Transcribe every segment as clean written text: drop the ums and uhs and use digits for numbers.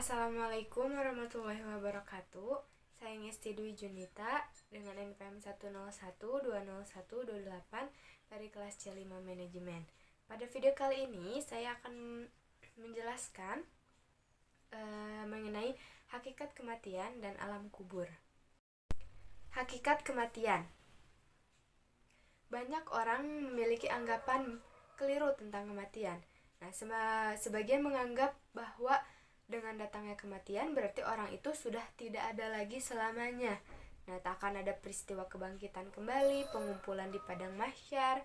Assalamualaikum warahmatullahi wabarakatuh. Saya Ngesti Dwi Junita dengan NPM 101201208 dari kelas C5 Manajemen. Pada video kali ini saya akan menjelaskan mengenai hakikat kematian dan alam kubur. Hakikat kematian. Banyak orang memiliki anggapan keliru tentang kematian. Sebagian menganggap bahwa dengan datangnya kematian berarti orang itu sudah tidak ada lagi selamanya. Tak akan ada peristiwa kebangkitan kembali, pengumpulan di padang mahsyar,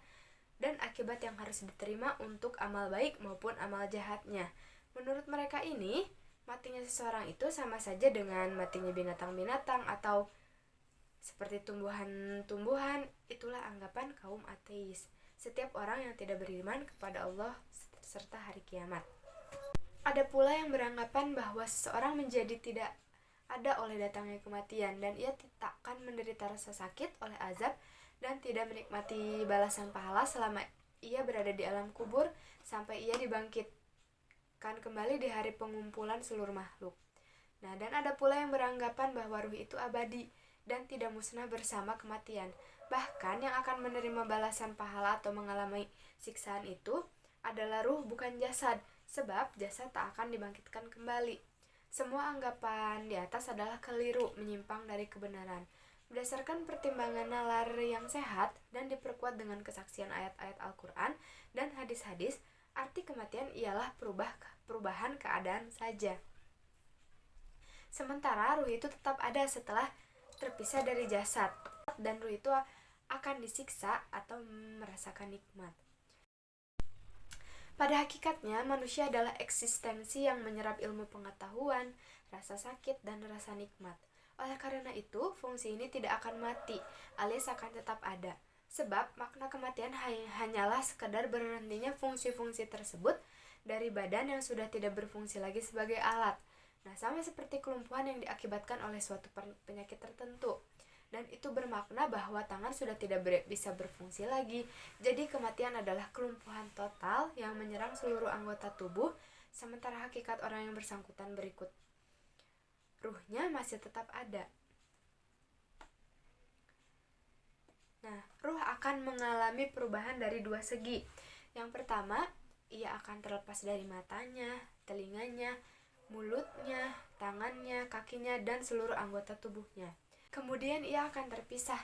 dan akibat yang harus diterima untuk amal baik maupun amal jahatnya. Menurut mereka ini, matinya seseorang itu sama saja dengan matinya binatang-binatang atau seperti tumbuhan-tumbuhan. Itulah anggapan kaum ateis, setiap orang yang tidak beriman kepada Allah serta hari kiamat. Ada pula yang beranggapan bahwa seseorang menjadi tidak ada oleh datangnya kematian dan ia tak akan menderita rasa sakit oleh azab dan tidak menikmati balasan pahala selama ia berada di alam kubur sampai ia dibangkitkan kembali di hari pengumpulan seluruh makhluk. Dan ada pula yang beranggapan bahwa ruh itu abadi dan tidak musnah bersama kematian. Bahkan yang akan menerima balasan pahala atau mengalami siksaan itu adalah ruh, bukan jasad, sebab jasad tak akan dibangkitkan kembali. Semua anggapan di atas adalah keliru, menyimpang dari kebenaran. Berdasarkan pertimbangan nalar yang sehat dan diperkuat dengan kesaksian ayat-ayat Al-Quran dan hadis-hadis, arti kematian ialah perubahan keadaan saja. Sementara ruh itu tetap ada setelah terpisah dari jasad, dan ruh itu akan disiksa atau merasakan nikmat. Pada hakikatnya, manusia adalah eksistensi yang menyerap ilmu pengetahuan, rasa sakit, dan rasa nikmat. Oleh karena itu, fungsi ini tidak akan mati, alias akan tetap ada. Sebab, makna kematian hanyalah sekadar berhentinya fungsi-fungsi tersebut dari badan yang sudah tidak berfungsi lagi sebagai alat. Sama seperti kelumpuhan yang diakibatkan oleh suatu penyakit tertentu. Dan itu bermakna bahwa tangan sudah tidak bisa berfungsi lagi. Jadi kematian adalah kelumpuhan total yang menyerang seluruh anggota tubuh, sementara hakikat orang yang bersangkutan berikut. Ruhnya masih tetap ada. Ruh akan mengalami perubahan dari dua segi. Yang pertama, ia akan terlepas dari matanya, telinganya, mulutnya, tangannya, kakinya, dan seluruh anggota tubuhnya. Kemudian ia akan terpisah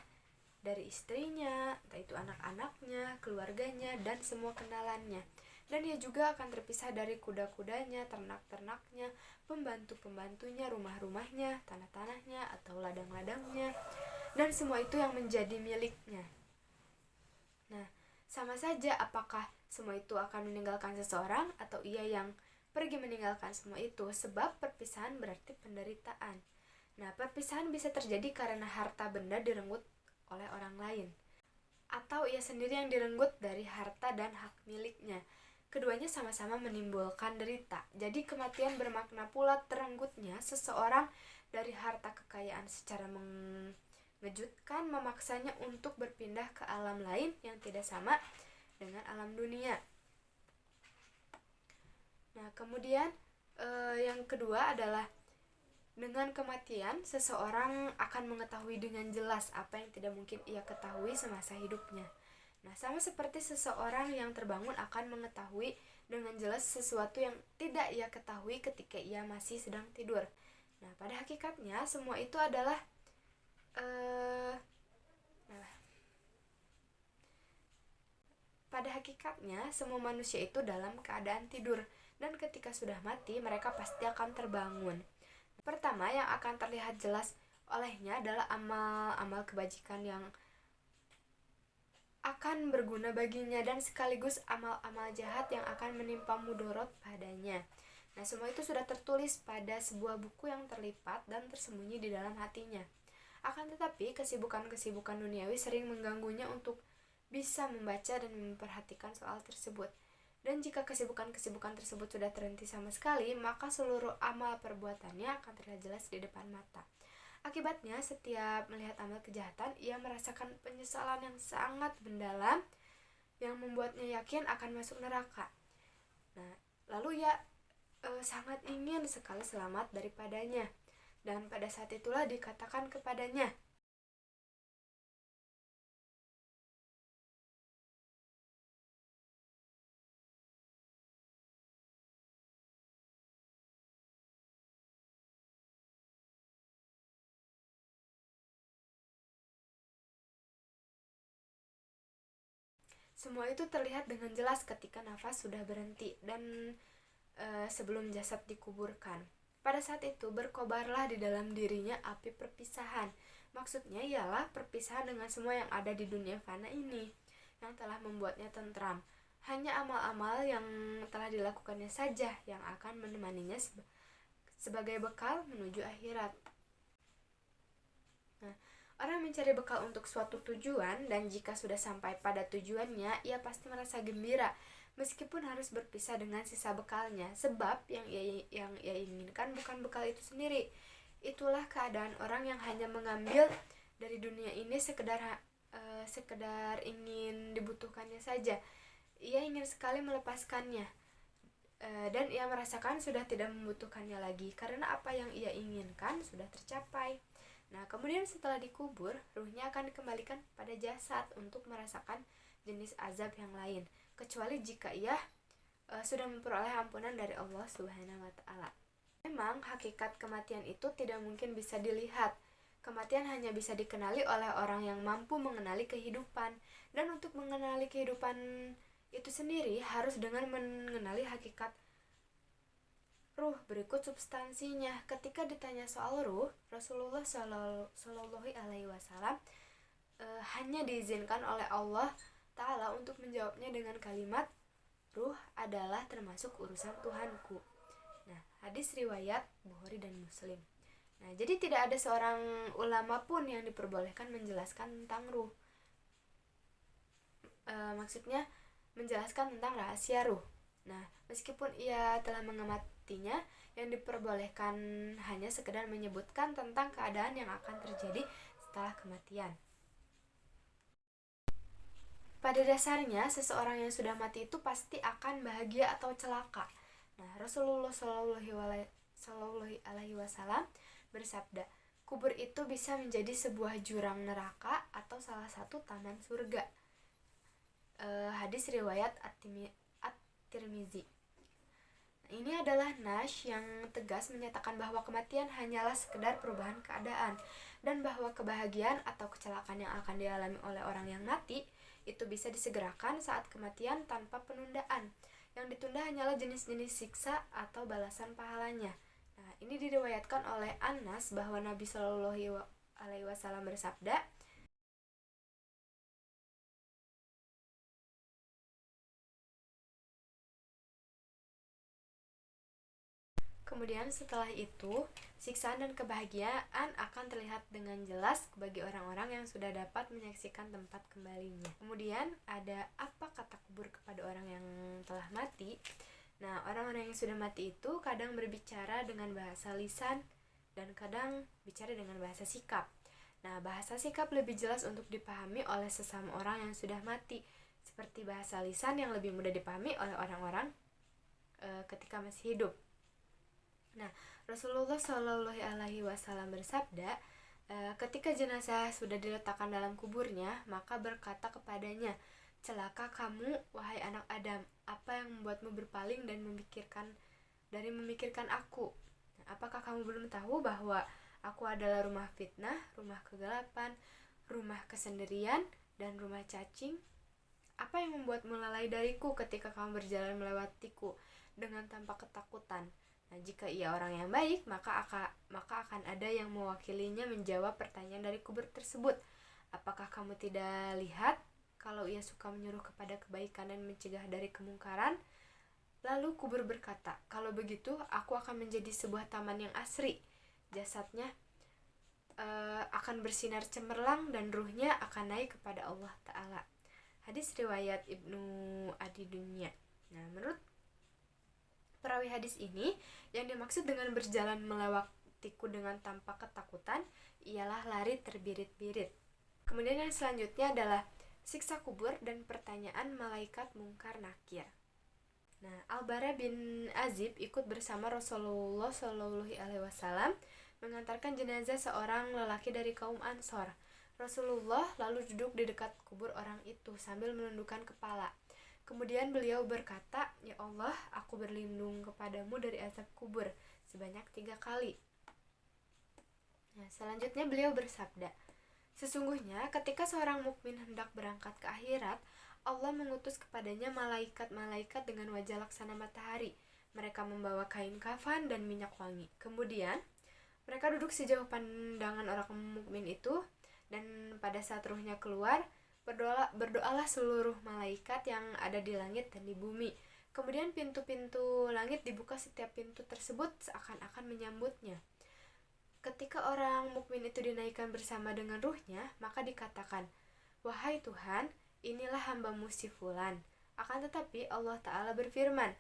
dari istrinya, entah itu anak-anaknya, keluarganya, dan semua kenalannya. Dan ia juga akan terpisah dari kuda-kudanya, ternak-ternaknya, pembantu-pembantunya, rumah-rumahnya, tanah-tanahnya, atau ladang-ladangnya, dan semua itu yang menjadi miliknya. Sama saja apakah semua itu akan meninggalkan seseorang atau ia yang pergi meninggalkan semua itu, sebab perpisahan berarti penderitaan. Perpisahan bisa terjadi karena harta benda direnggut oleh orang lain, atau ia sendiri yang direnggut dari harta dan hak miliknya. Keduanya sama-sama menimbulkan derita. Jadi kematian bermakna pula terenggutnya seseorang dari harta kekayaan secara mengejutkan, memaksanya untuk berpindah ke alam lain yang tidak sama dengan alam dunia. Kemudian yang kedua adalah dengan kematian, seseorang akan mengetahui dengan jelas apa yang tidak mungkin ia ketahui semasa hidupnya. Sama seperti seseorang yang terbangun akan mengetahui dengan jelas sesuatu yang tidak ia ketahui ketika ia masih sedang tidur. Pada hakikatnya, semua itu adalah pada hakikatnya, semua manusia itu dalam keadaan tidur, dan ketika sudah mati, mereka pasti akan terbangun. Pertama yang akan terlihat jelas olehnya adalah amal-amal kebajikan yang akan berguna baginya dan sekaligus amal-amal jahat yang akan menimpa mudorot padanya. Semua itu sudah tertulis pada sebuah buku yang terlipat dan tersembunyi di dalam hatinya. Akan tetapi, kesibukan-kesibukan duniawi sering mengganggunya untuk bisa membaca dan memperhatikan soal tersebut. Dan jika kesibukan-kesibukan tersebut sudah terhenti sama sekali, maka seluruh amal perbuatannya akan terlihat jelas di depan mata. Akibatnya, setiap melihat amal kejahatan, ia merasakan penyesalan yang sangat mendalam yang membuatnya yakin akan masuk neraka. Lalu ia sangat ingin sekali selamat daripadanya. Dan pada saat itulah dikatakan kepadanya, semua itu terlihat dengan jelas ketika nafas sudah berhenti dan sebelum jasad dikuburkan. Pada saat itu berkobarlah di dalam dirinya api perpisahan. Maksudnya ialah perpisahan dengan semua yang ada di dunia fana ini, yang telah membuatnya tentram. Hanya amal-amal yang telah dilakukannya saja yang akan menemaninya sebagai bekal menuju akhirat. Nah, orang mencari bekal untuk suatu tujuan, dan jika sudah sampai pada tujuannya, ia pasti merasa gembira, meskipun harus berpisah dengan sisa bekalnya, sebab yang ia inginkan bukan bekal itu sendiri. Itulah keadaan orang yang hanya mengambil dari dunia ini sekedar ingin dibutuhkannya saja. Ia ingin sekali melepaskannya, dan ia merasakan sudah tidak membutuhkannya lagi, karena apa yang ia inginkan sudah tercapai. Nah, kemudian setelah dikubur, ruhnya akan dikembalikan pada jasad untuk merasakan jenis azab yang lain, kecuali jika ia sudah memperoleh ampunan dari Allah Subhanahu wa taala. Memang hakikat kematian itu tidak mungkin bisa dilihat. Kematian hanya bisa dikenali oleh orang yang mampu mengenali kehidupan, dan untuk mengenali kehidupan itu sendiri harus dengan mengenali hakikat ruh. Berikut substansinya. Ketika ditanya soal ruh, Rasulullah Shallallahu Alaihi Wasallam hanya diizinkan oleh Allah Ta'ala untuk menjawabnya dengan kalimat, ruh adalah termasuk urusan Tuhanku. Nah, hadis riwayat Bukhari dan Muslim. Nah, jadi tidak ada seorang ulama pun yang diperbolehkan menjelaskan tentang ruh. Maksudnya menjelaskan tentang rahasia ruh. Nah, meskipun ia telah mengamatinya, yang diperbolehkan hanya sekedar menyebutkan tentang keadaan yang akan terjadi setelah kematian. Pada dasarnya, seseorang yang sudah mati itu pasti akan bahagia atau celaka. Nah, Rasulullah Shallallahu Alaihi Wasallam bersabda, kubur itu bisa menjadi sebuah jurang neraka atau salah satu taman surga. Hadis riwayat At-Tirmizi. Ini adalah nas yang tegas menyatakan bahwa kematian hanyalah sekedar perubahan keadaan, dan bahwa kebahagiaan atau kecelakaan yang akan dialami oleh orang yang mati itu bisa disegerakan saat kematian tanpa penundaan. Yang ditunda hanyalah jenis-jenis siksa atau balasan pahalanya. Nah, ini diriwayatkan oleh Anas bahwa Nabi Shallallahu Alaihi Wasallam bersabda, kemudian setelah itu, siksaan dan kebahagiaan akan terlihat dengan jelas bagi orang-orang yang sudah dapat menyaksikan tempat kembalinya. Kemudian ada apa kata kubur kepada orang yang telah mati? Nah, orang-orang yang sudah mati itu kadang berbicara dengan bahasa lisan dan kadang bicara dengan bahasa sikap. Nah, bahasa sikap lebih jelas untuk dipahami oleh sesama orang yang sudah mati, seperti bahasa lisan yang lebih mudah dipahami oleh orang-orang ketika masih hidup. Nah, Rasulullah Shallallahu Alaihi Wasallam bersabda, ketika jenazah sudah diletakkan dalam kuburnya, maka berkata kepadanya, celaka kamu, wahai anak Adam, apa yang membuatmu berpaling dan memikirkan aku? Nah, apakah kamu belum tahu bahwa aku adalah rumah fitnah, rumah kegelapan, rumah kesendirian, dan rumah cacing? Apa yang membuatmu lalai dariku ketika kamu berjalan melewatiku dengan tanpa ketakutan? Nah, jika ia orang yang baik, maka akan ada yang mewakilinya menjawab pertanyaan dari kubur tersebut. Apakah kamu tidak lihat kalau ia suka menyuruh kepada kebaikan dan mencegah dari kemungkaran? Lalu kubur berkata, kalau begitu aku akan menjadi sebuah taman yang asri. Jasadnya akan bersinar cemerlang dan ruhnya akan naik kepada Allah Ta'ala. Hadis riwayat Ibnu Adi Dunya. Nah, menurut perawi hadis ini, yang dimaksud dengan berjalan melewatiku dengan tanpa ketakutan ialah lari terbirit-birit. Kemudian yang selanjutnya adalah siksa kubur dan pertanyaan malaikat mungkar nakir. Nah, Al-Bara bin Azib ikut bersama Rasulullah Shallallahu Alaihi Wasallam mengantarkan jenazah seorang lelaki dari kaum Ansor. Rasulullah lalu duduk di dekat kubur orang itu sambil menundukkan kepala. Kemudian beliau berkata, "Ya Allah, aku berlindung kepadamu dari azab kubur," sebanyak 3 kali. Nah, selanjutnya beliau bersabda, "Sesungguhnya ketika seorang mukmin hendak berangkat ke akhirat, Allah mengutus kepadanya malaikat-malaikat dengan wajah laksana matahari. Mereka membawa kain kafan dan minyak wangi. Kemudian mereka duduk sejauh pandangan orang mukmin itu, dan pada saat ruhnya keluar, berdoalah seluruh malaikat yang ada di langit dan di bumi. Kemudian pintu-pintu langit dibuka, setiap pintu tersebut seakan-akan menyambutnya. Ketika orang mukmin itu dinaikkan bersama dengan ruhnya, maka dikatakan, 'Wahai Tuhan, inilah hamba-Mu si Fulan.' Akan tetapi Allah Ta'ala berfirman,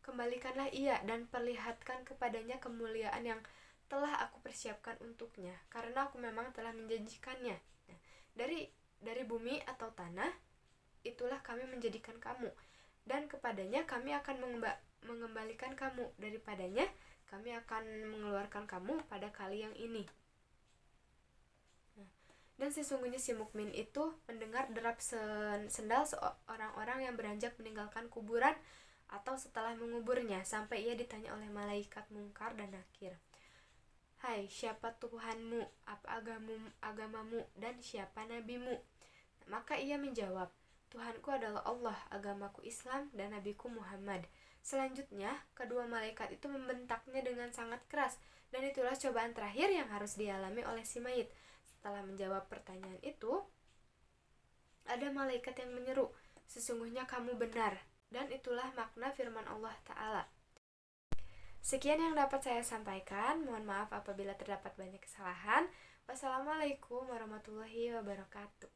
'Kembalikanlah ia dan perlihatkan kepadanya kemuliaan yang telah aku persiapkan untuknya, karena aku memang telah menjanjikannya.' Nah, dari bumi atau tanah, itulah kami menjadikan kamu, dan kepadanya kami akan mengembalikan kamu, daripadanya kami akan mengeluarkan kamu pada kali yang ini." Nah, dan sesungguhnya si mukmin itu mendengar derap sendal orang-orang yang beranjak meninggalkan kuburan atau setelah menguburnya, sampai ia ditanya oleh malaikat Munkar dan Nakir, "Hai, siapa Tuhanmu, apa agamamu, dan siapa nabimu?" Maka ia menjawab, "Tuhanku adalah Allah, agamaku Islam, dan nabiku Muhammad." Selanjutnya, kedua malaikat itu membentaknya dengan sangat keras, dan itulah cobaan terakhir yang harus dialami oleh si mayit. Setelah menjawab pertanyaan itu, ada malaikat yang menyeru, "Sesungguhnya kamu benar." Dan itulah makna firman Allah Ta'ala. Sekian yang dapat saya sampaikan. Mohon maaf apabila terdapat banyak kesalahan. Wassalamualaikum warahmatullahi wabarakatuh.